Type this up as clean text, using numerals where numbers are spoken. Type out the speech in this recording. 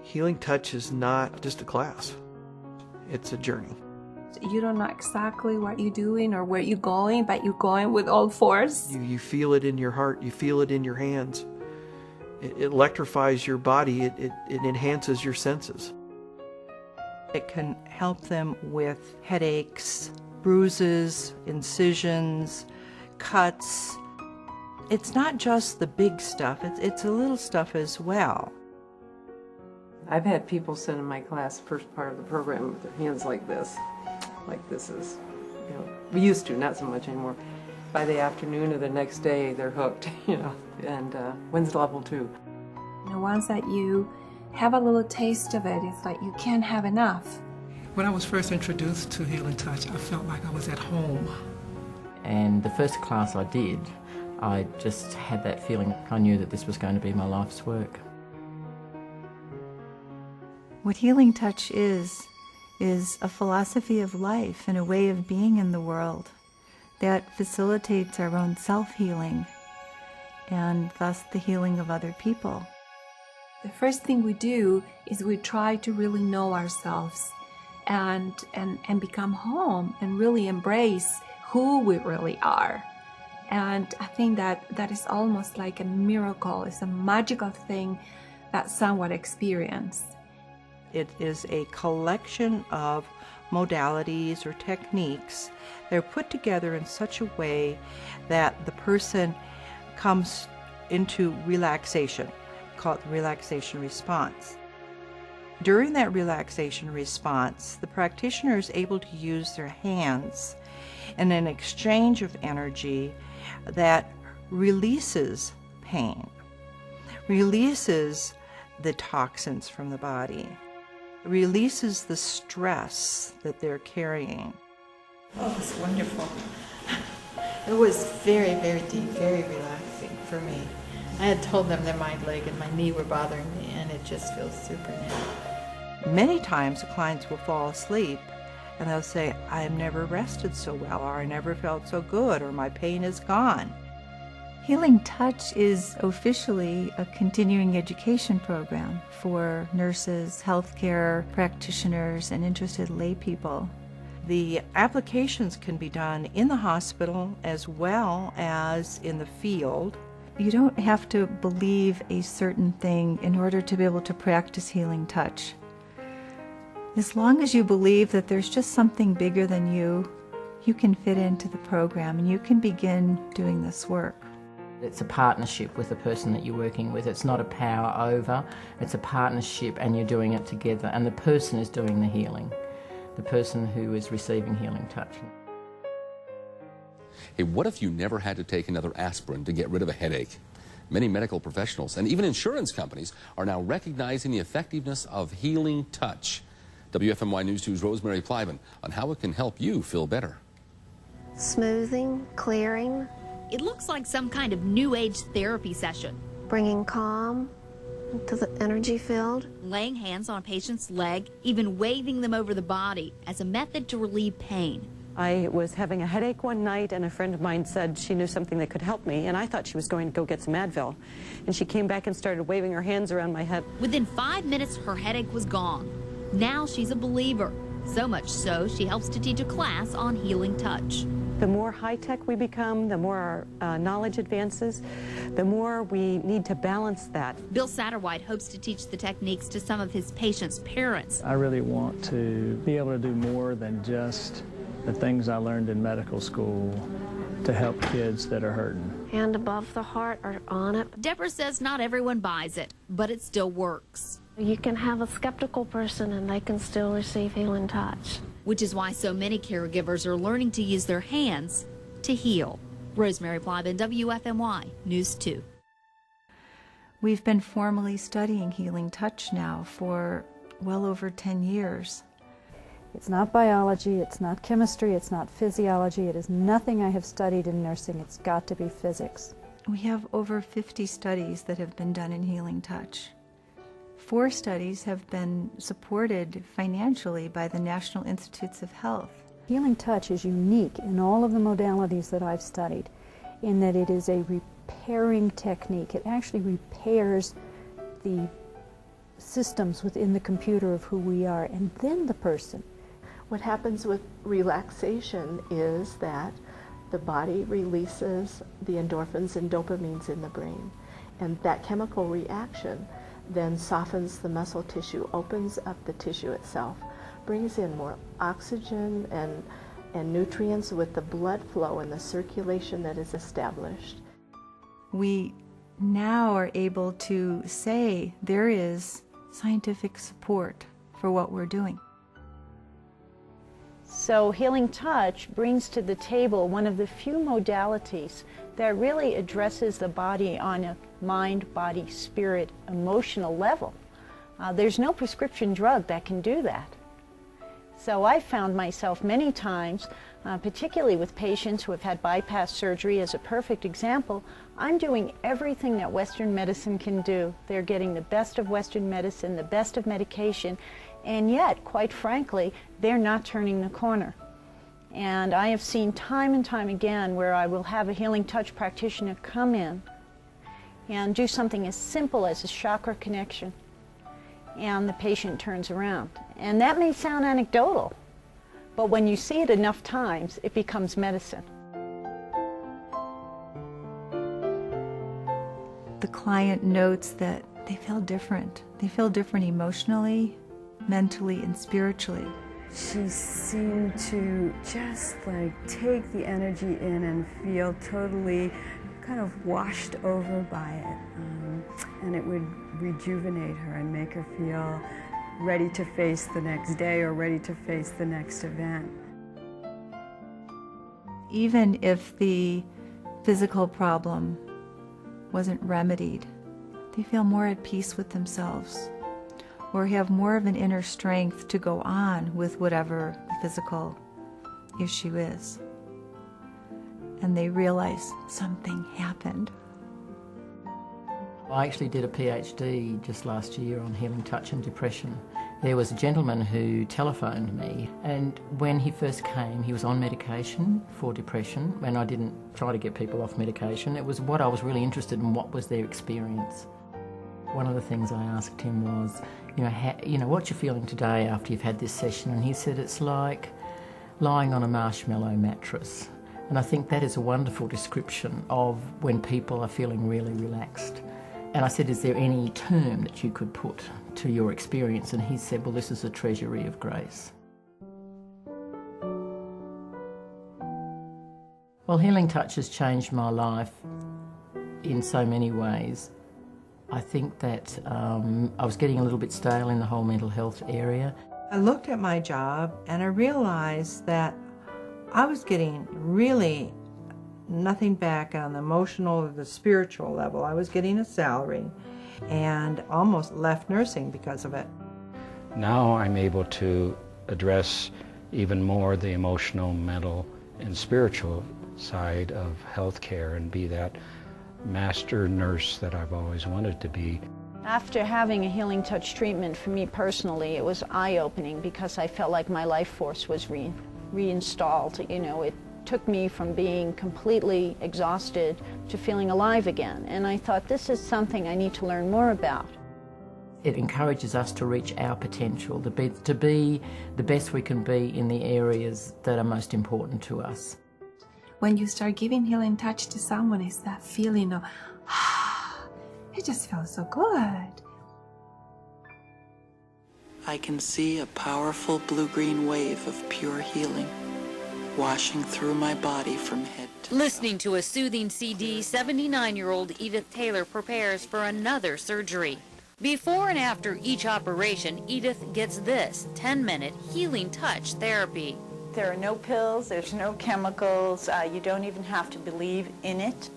Healing touch is not just a class. It's a journey. You don't know exactly what you're doing or where you're going, but you're going with all force. You feel it in your heart. You feel it in your hands. It electrifies your body. It enhances your senses. It can help them with headaches, bruises, incisions, cuts. It's not just the big stuff, it's the little stuff as well. I've had people sit in my class, first part of the program, with their hands like this is, we used to, not so much anymore. By the afternoon of the next day, they're hooked, and when's level 2? Once that you have a little taste of it, it's like you can't have enough. When I was first introduced to Healing Touch, I felt like I was at home. And the first class I did, I just had that feeling. I knew that this was going to be my life's work. What Healing Touch is a philosophy of life and a way of being in the world that facilitates our own self-healing and thus the healing of other people. The first thing we do is we try to really know ourselves and become home and really embrace who we really are. And I think that is almost like a miracle. It's a magical thing that someone experiences. It is a collection of modalities or techniques. They're put together in such a way that the person comes into relaxation, called the relaxation response. During that relaxation response, the practitioner is able to use their hands in an exchange of energy that releases pain, releases the toxins from the body, releases the stress that they're carrying. Oh, it was wonderful. It was very, very deep, very relaxing for me. I had told them that my leg and my knee were bothering me, and it just feels super now. Many times the clients will fall asleep and they'll say, I've never rested so well, or I never felt so good, or my pain is gone. Healing Touch is officially a continuing education program for nurses, healthcare practitioners, and interested lay people. The applications can be done in the hospital as well as in the field. You don't have to believe a certain thing in order to be able to practice Healing Touch. As long as you believe that there's just something bigger than you, you can fit into the program and you can begin doing this work. It's a partnership with the person that you're working with. It's not a power over, it's a partnership, and you're doing it together, and the person is doing the healing, the person who is receiving Healing Touch. Hey, what if you never had to take another aspirin to get rid of a headache? Many medical professionals and even insurance companies are now recognizing the effectiveness of Healing Touch. WFMY News 2's Rosemary Plyman on how it can help you feel better. Smoothing, clearing. It looks like some kind of new age therapy session. Bringing calm to the energy field. Laying hands on a patient's leg, even waving them over the body as a method to relieve pain. I was having a headache one night, and a friend of mine said she knew something that could help me, and I thought she was going to go get some Advil. And she came back and started waving her hands around my head. Within 5 minutes, her headache was gone. Now she's a believer. So much so, she helps to teach a class on Healing Touch. The more high-tech we become, the more our knowledge advances, the more we need to balance that. Bill Satterwhite hopes to teach the techniques to some of his patients' parents. I really want to be able to do more than just the things I learned in medical school to help kids that are hurting. Hand above the heart or on it. Deborah says not everyone buys it, but it still works. You can have a skeptical person and they can still receive Healing Touch. Which is why so many caregivers are learning to use their hands to heal. Rosemary Plyman, WFMY News 2. We've been formally studying Healing Touch now for well over 10 years. It's not biology, it's not chemistry, it's not physiology, it is nothing I have studied in nursing. It's got to be physics. We have over 50 studies that have been done in Healing Touch. 4 studies have been supported financially by the National Institutes of Health. Healing Touch is unique in all of the modalities that I've studied in that it is a repairing technique. It actually repairs the systems within the computer of who we are, and then the person. What happens with relaxation is that the body releases the endorphins and dopamines in the brain, and that chemical reaction then softens the muscle tissue, opens up the tissue itself, brings in more oxygen and nutrients with the blood flow and the circulation that is established. We now are able to say there is scientific support for what we're doing. So Healing Touch brings to the table one of the few modalities that really addresses the body on a mind, body, spirit, emotional level. There's no prescription drug that can do that. So I found myself many times, particularly with patients who have had bypass surgery as a perfect example, I'm doing everything that Western medicine can do. They're getting the best of Western medicine, the best of medication, and yet, quite frankly, they're not turning the corner. And I have seen time and time again where I will have a Healing Touch practitioner come in and do something as simple as a chakra connection, and the patient turns around. And that may sound anecdotal, but when you see it enough times, it becomes medicine. The client notes that they feel different. They feel different emotionally, mentally, and spiritually. She seemed to just like take the energy in and feel totally kind of washed over by it. And it would rejuvenate her and make her feel ready to face the next day or ready to face the next event. Even if the physical problem wasn't remedied, they feel more at peace with themselves, or have more of an inner strength to go on with whatever the physical issue is. And they realize something happened. I actually did a PhD just last year on healing touch and depression. There was a gentleman who telephoned me, and when he first came, he was on medication for depression, and I didn't try to get people off medication. It was what I was really interested in, what was their experience. One of the things I asked him was, what's your feeling today after you've had this session? And he said, it's like lying on a marshmallow mattress. And I think that is a wonderful description of when people are feeling really relaxed. And I said, is there any term that you could put to your experience? And he said, well, this is a treasury of grace. Well, Healing Touch has changed my life in so many ways. I think that I was getting a little bit stale in the whole mental health area. I looked at my job and I realized that I was getting really nothing back on the emotional or the spiritual level. I was getting a salary and almost left nursing because of it. Now I'm able to address even more the emotional, mental, and spiritual side of healthcare and be that master nurse that I've always wanted to be. After having a Healing Touch treatment, for me personally, it was eye-opening because I felt like my life force was reinstalled. It took me from being completely exhausted to feeling alive again. And I thought, this is something I need to learn more about. It encourages us to reach our potential, to be the best we can be in the areas that are most important to us. When you start giving Healing Touch to someone, it's that feeling of, it just feels so good. I can see a powerful blue-green wave of pure healing washing through my body from head to toe. Listening to a soothing CD, 79-year-old Edith Taylor prepares for another surgery. Before and after each operation, Edith gets this 10-minute Healing Touch therapy. There are no pills, there's no chemicals, you don't even have to believe in it.